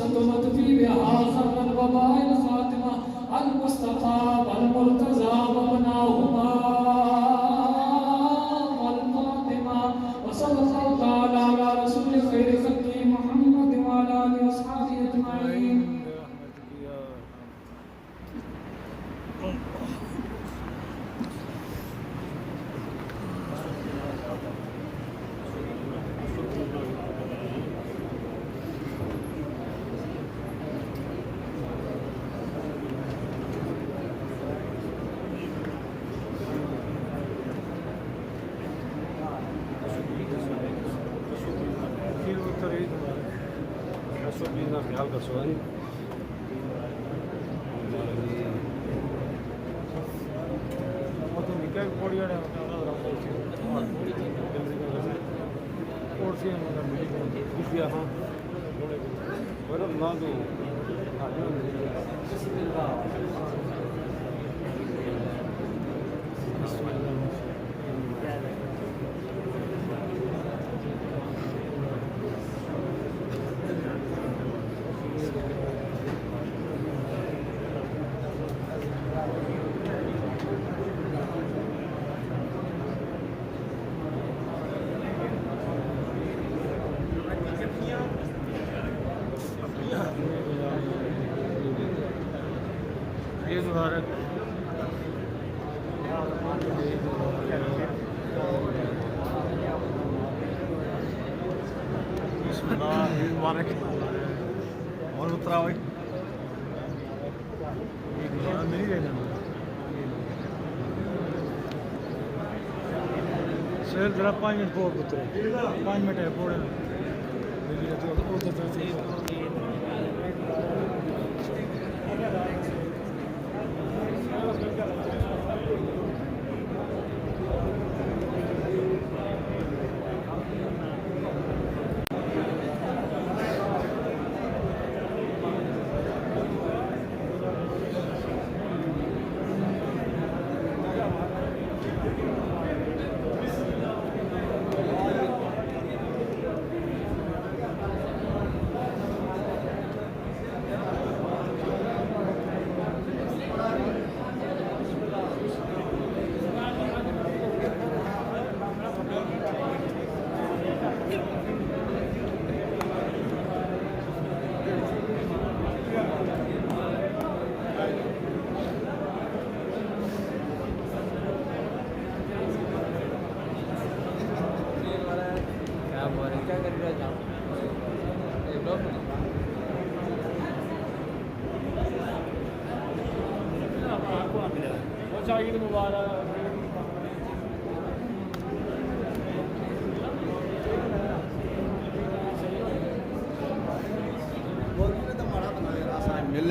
सतमत फी बिहाज़ल वबाइल फ़ातिमा अल मुस्तफ़ा वल मुर्तज़ा वबनाहुमा वल फ़ातिमा व सल्लल्लाहु तआला अला रसूल खैर खल्क़ि मुहम्मद व अला आलिहि व अस्हाबिहि अजमईन। और उतरा हुई नहीं रहना सर जरा 5 मिनट और उतरे 5 मिनट है पौड़े ईद मुबारक। मिल